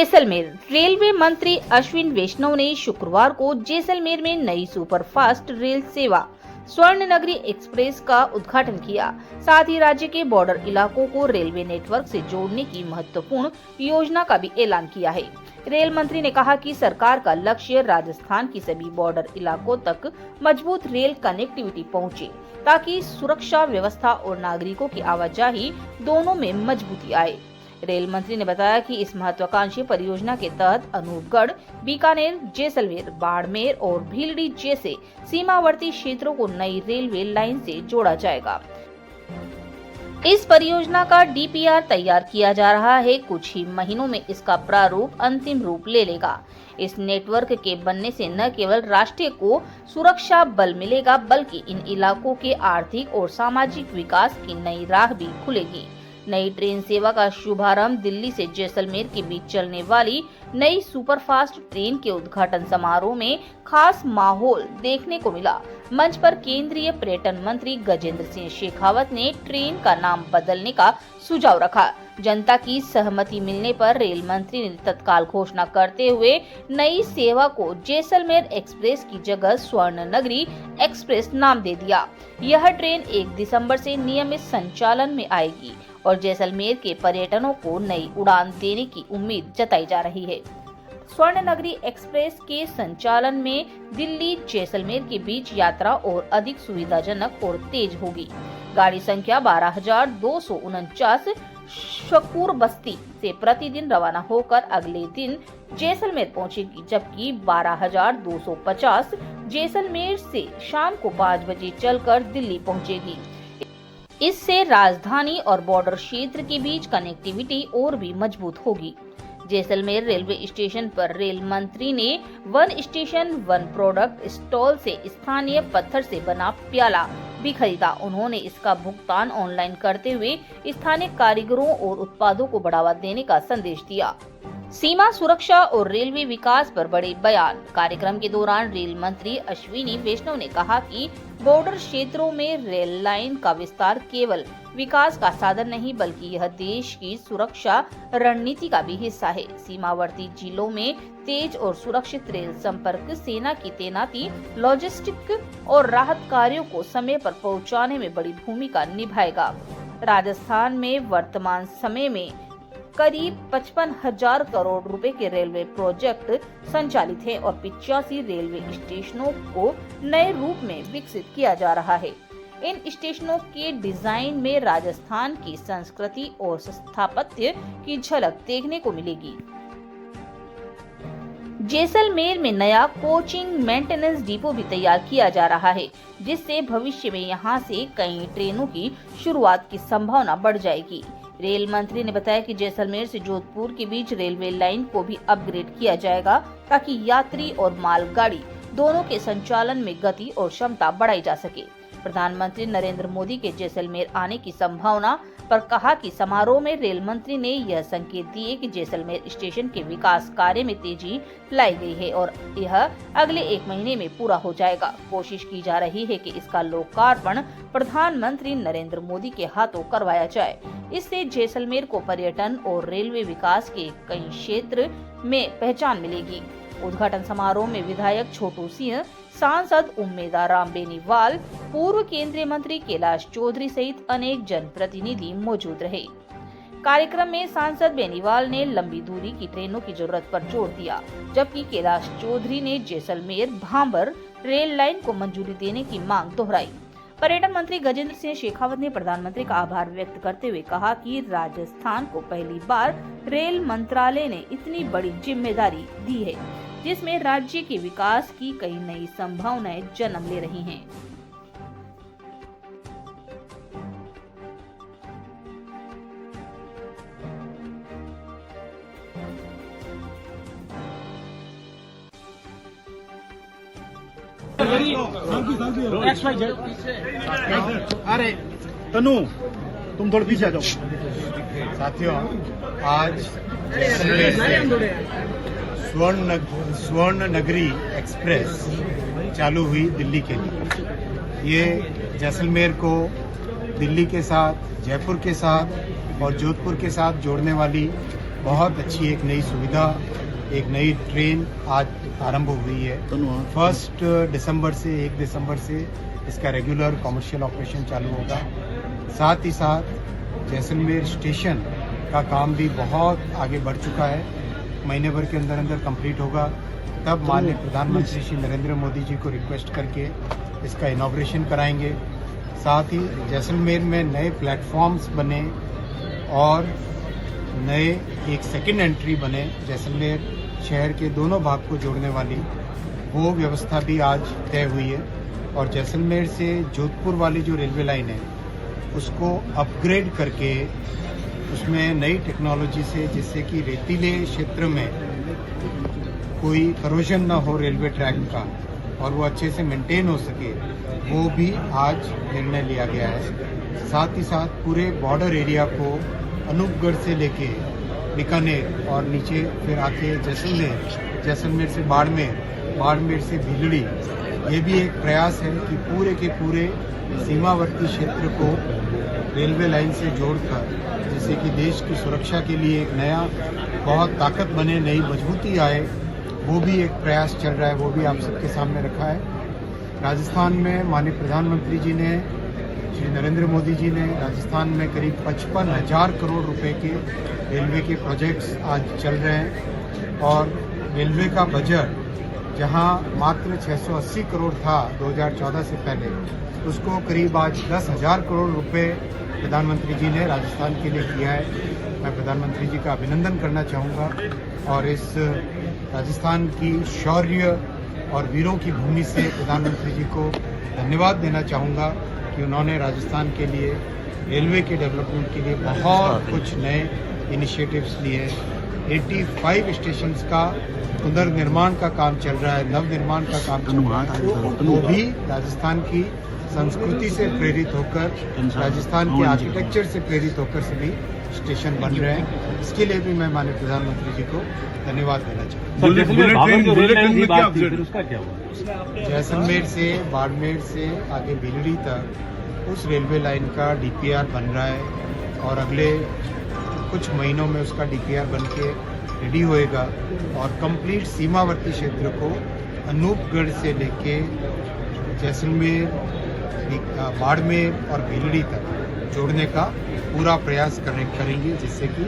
Jaisalmer railway मंत्री अश्विन वैष्णव ने शुक्रवार को जैसलमेर में नई सुपरफास्ट रेल सेवा स्वर्ण नगरी एक्सप्रेस का उद्घाटन किया। साथ ही राज्य के बॉर्डर इलाकों को रेलवे नेटवर्क से जोड़ने की महत्वपूर्ण योजना का भी ऐलान किया है। रेल मंत्री ने कहा कि सरकार का लक्ष्य राजस्थान की सभी बॉर्डर इलाकों तक मजबूत रेल कनेक्टिविटी पहुंचे, ताकि सुरक्षा व्यवस्था और नागरिकों की आवाजाही दोनों में मजबूती आए। रेल मंत्री ने बताया कि इस महत्वाकांक्षी परियोजना के तहत अनूपगढ़, बीकानेर, जैसलमेर, बाड़मेर और भीलडी जैसे सीमावर्ती क्षेत्रों को नई रेलवे लाइन से जोड़ा जाएगा। इस परियोजना का डीपीआर तैयार किया जा रहा है। कुछ ही महीनों में इसका प्रारूप अंतिम रूप ले लेगा। इस नेटवर्क के बनने से न केवल राष्ट्र को सुरक्षा बल मिलेगा, बल्कि इन इलाकों के आर्थिक और सामाजिक विकास की नई राह भी खुलेगी। नई ट्रेन सेवा का शुभारंभ दिल्ली से जैसलमेर के बीच चलने वाली नई सुपरफास्ट ट्रेन के उद्घाटन समारोह में खास माहौल देखने को मिला। मंच पर केंद्रीय पर्यटन मंत्री गजेंद्र सिंह शेखावत ने ट्रेन का नाम बदलने का सुझाव रखा। जनता की सहमति मिलने पर रेल मंत्री ने तत्काल घोषणा करते हुए नई सेवा को जैसलमेर एक्सप्रेस की जगह स्वर्ण नगरी एक्सप्रेस नाम दे दिया। यह ट्रेन 1 दिसंबर से नियमित संचालन में आएगी और जैसलमेर के पर्यटकों को नई उड़ान देने की उम्मीद जताई जा रही है। स्वर्ण नगरी एक्सप्रेस के संचालन में दिल्ली जैसलमेर के बीच यात्रा और अधिक सुविधाजनक और तेज होगी। गाड़ी संख्या 12,249 शकूर बस्ती से प्रतिदिन रवाना होकर अगले दिन जैसलमेर पहुंचेगी, जबकि 12,250 जैसलमेर से शाम को 5 बजे चलकर दिल्ली पहुंचेगी। इससे राजधानी और बॉर्डर क्षेत्र के बीच कनेक्टिविटी और भी मजबूत होगी। जैसलमेर रेलवे स्टेशन पर रेल मंत्री ने one station one product stall से स्थानीय पत्थर से बना प्याला भी खरीदा। उन्होंने इसका भुगतान ऑनलाइन करते हुए स्थानीय कारीगरों और उत्पादों को बढ़ावा देने का संदेश दिया। सीमा सुरक्षा और रेलवे विकास पर बड़े बयान। कार्यक्रम के दौरान रेल मंत्री अश्विनी वैष्णव ने कहा कि बॉर्डर क्षेत्रों में रेल लाइन का विस्तार केवल विकास का साधन नहीं, बल्कि यह देश की सुरक्षा रणनीति का भी हिस्सा है। सीमावर्ती जिलों में तेज और सुरक्षित रेल संपर्क सेना की तैनाती लॉजिस्टिक और राहत कार्यों को समय पर पहुंचाने में बड़ी भूमिका निभाएगा। राजस्थान में वर्तमान समय में करीब 55,000 करोड़ रुपए के रेलवे प्रोजेक्ट संचालित हैं और 85 रेलवे स्टेशनों को नए रूप में विकसित किया जा रहा है। इन स्टेशनों के डिजाइन में राजस्थान की संस्कृति और स्थापत्य की झलक देखने को मिलेगी। जैसलमेर में नया कोचिंग मेंटेनेंस डिपो भी तैयार किया जा रहा है, जिससे भविष्य में यहां से कई ट्रेनों की शुरुआत की संभावना बढ़ जाएगी। रेल मंत्री ने बताया कि जैसलमेर से जोधपुर के बीच रेलवे लाइन को भी अपग्रेड किया जाएगा, ताकि यात्री और मालगाड़ी दोनों के संचालन में गति और क्षमता बढ़ाई जा सके। प्रधानमंत्री नरेंद्र मोदी के जैसलमेर आने की संभावना पर कहा कि समारोह में रेल मंत्री ने यह संकेत दिए कि जैसलमेर स्टेशन के विकास कार्य में तेजी लाई गई है और यह अगले 1 महीने में पूरा हो जाएगा। कोशिश की जा रही है कि इसका लोकार्पण प्रधानमंत्री नरेंद्र मोदी के हाथों करवाया जाए। इससे जैसलमेर को पर्यटन और रेलवे विकास के कई क्षेत्र में पहचान मिलेगी। उद्घाटन समारोह में विधायक छोटू सिंह, सांसद उम्मेदा राम बेनीवाल, पूर्व केंद्रीय मंत्री कैलाश चौधरी सहित अनेक जनप्रतिनिधि मौजूद रहे। कार्यक्रम में सांसद बेनीवाल ने लंबी दूरी की ट्रेनों की जरूरत पर जोर दिया, जबकि कैलाश चौधरी ने जैसलमेर भांबर रेल लाइन को मंजूरी देने की मांग दोहराई। पर्यटन मंत्री गजेंद्र सिंह शेखावत ने प्रधानमंत्री का आभार व्यक्त करते हुए कहा कि राजस्थान को पहली बार रेल मंत्रालय ने इतनी बड़ी जिम्मेदारी दी है, जिसमें राज्य के विकास की कई नई संभावनाएं जन्म ले रही हैं। अरे तनु, तुम थोड़ा पीछे आ जाओ। साथियों, आज स्वर्ण नगरी एक्सप्रेस चालू हुई दिल्ली के लिए। ये जैसलमेर को दिल्ली के साथ, जयपुर के साथ और जोधपुर के साथ जोड़ने वाली बहुत अच्छी एक नई सुविधा, एक नई ट्रेन आज आरंभ हुई है। 1 दिसंबर से इसका रेगुलर कमर्शियल ऑपरेशन चालू होगा। साथ ही साथ जैसलमेर स्टेशन का काम भी बहुत आगे बढ़ चुका है, महीने भर के अंदर अंदर कंप्लीट होगा। तब माननीय प्रधानमंत्री श्री नरेंद्र मोदी जी को रिक्वेस्ट करके इसका इनॉग्रेशन कराएंगे। साथ ही जैसलमेर में नए प्लेटफॉर्म्स बने और नए एक सेकंड एंट्री बने, जैसलमेर शहर के दोनों भाग को जोड़ने वाली, वो व्यवस्था भी आज तय हुई है। और जैसलमेर से जोधपुर वाली जो रेलवे लाइन है उसको अपग्रेड करके उसमें नई टेक्नोलॉजी से, जिससे कि रेतीले क्षेत्र में कोई करोजन ना हो रेलवे ट्रैक का और वो अच्छे से मेंटेन हो सके, वो भी आज निर्णय लिया गया है। साथ ही साथ पूरे बॉर्डर एरिया को अनूपगढ़ से लेके बीकानेर और नीचे फिर आके जैसलमेर से बाड़मेर से भीलड़ी, ये भी एक प्रयास है कि पूरे के पूरे सीमावर्ती क्षेत्र को रेलवे लाइन से जोड़कर, जिससे कि देश की सुरक्षा के लिए एक नया बहुत ताकत बने, नई मजबूती आए, वो भी एक प्रयास चल रहा है, वो भी आप सबके सामने रखा है। राजस्थान में माननीय प्रधानमंत्री जी ने, श्री नरेंद्र मोदी जी ने राजस्थान में करीब 55,000 करोड़ रुपए के रेलवे के प्रोजेक्ट्स आज चल रहे हैं और रेलवे का बजट जहां मात्र 680 करोड़ था 2014 से पहले, उसको करीब आज 10,000 करोड़ रुपए प्रधानमंत्री जी ने राजस्थान के लिए किया है। मैं प्रधानमंत्री जी का अभिनंदन करना चाहूँगा और इस राजस्थान की शौर्य और वीरों की भूमि से प्रधानमंत्री जी को धन्यवाद देना चाहूँगा कि उन्होंने राजस्थान के लिए रेलवे के डेवलपमेंट के लिए बहुत कुछ नए इनिशिएटिव्स लिए। 85 स्टेशंस का पुनर्निर्माण का काम चल रहा है, नवनिर्माण का काम चल रहा है, वो भी राजस्थान की संस्कृति से प्रेरित होकर, राजस्थान के आर्किटेक्चर से प्रेरित होकर सभी स्टेशन बन रहे हैं। इसके लिए भी मैं माननीय प्रधानमंत्री जी को धन्यवाद देना चाहूँगा। जैसलमेर से बाड़मेर से आगे भीलड़ी तक उस रेलवे लाइन का डीपीआर बन रहा है और अगले कुछ महीनों में उसका डीपीआर बन के रेडी होएगा और कंप्लीट सीमावर्ती क्षेत्र को अनूपगढ़ से लेके जैसलमेर, बाड़मेर और भीलड़ी तक जोड़ने का पूरा प्रयास करेंगे, जिससे कि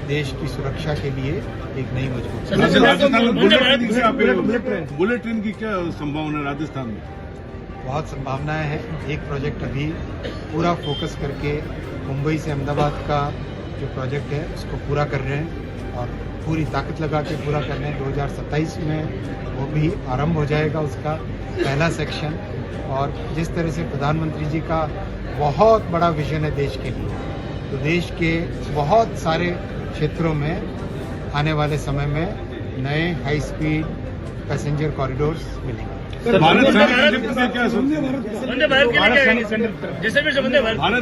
देश की सुरक्षा के लिए एक नई मजबूत बुलेट ट्रेन की क्या संभावना है राजस्थान में? बहुत संभावनाएं हैं। एक प्रोजेक्ट अभी पूरा फोकस करके मुंबई से अहमदाबाद का जो प्रोजेक्ट है उसको पूरा कर रहे हैं और पूरी ताकत लगा के पूरा कर रहे हैं। 2027 में वो भी आरंभ हो जाएगा उसका पहला सेक्शन। और जिस तरह से प्रधानमंत्री जी का बहुत बड़ा विजन है देश के लिए, तो देश के बहुत सारे क्षेत्रों में आने वाले समय में नए हाई स्पीड पैसेंजर कॉरिडोर्स मिलेंगे। भारत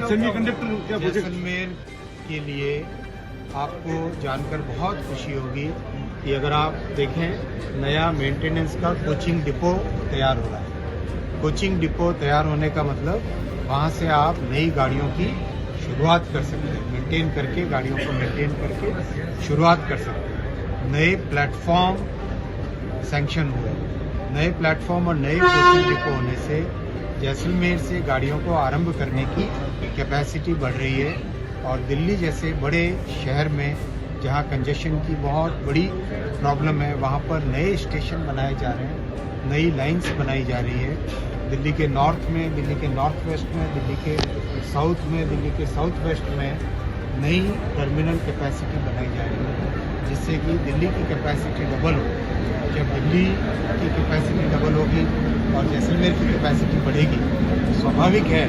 सेमीकंडक्टर क्या जैसलमेर के लिए आपको जानकर बहुत खुशी होगी कि अगर आप देखें, नया मेंटेनेंस का कोचिंग डिपो तैयार हो रहा है। कोचिंग डिपो तैयार होने का मतलब वहाँ से आप नई गाड़ियों की शुरुआत कर सकते हैं, मेंटेन करके, गाड़ियों को मेंटेन करके शुरुआत कर सकते हैं। नए प्लेटफॉर्म सैंक्शन हुए, नए प्लेटफॉर्म और नए कोचिंग डिपो होने से जैसलमेर से गाड़ियों को आरंभ करने की कैपेसिटी बढ़ रही है और दिल्ली जैसे बड़े शहर में जहाँ कंजेशन की बहुत बड़ी प्रॉब्लम है, वहाँ पर नए स्टेशन बनाए जा रहे हैं, नई लाइंस बनाई जा रही है। दिल्ली के नॉर्थ में, दिल्ली के नॉर्थ वेस्ट में, दिल्ली के साउथ में, दिल्ली के साउथ वेस्ट में नई टर्मिनल कैपेसिटी बनाई जा रही है, जिससे कि दिल्ली की कैपेसिटी डबल हो। जब दिल्ली की कैपेसिटी डबल होगी और जैसलमेर की कैपेसिटी बढ़ेगी, स्वाभाविक है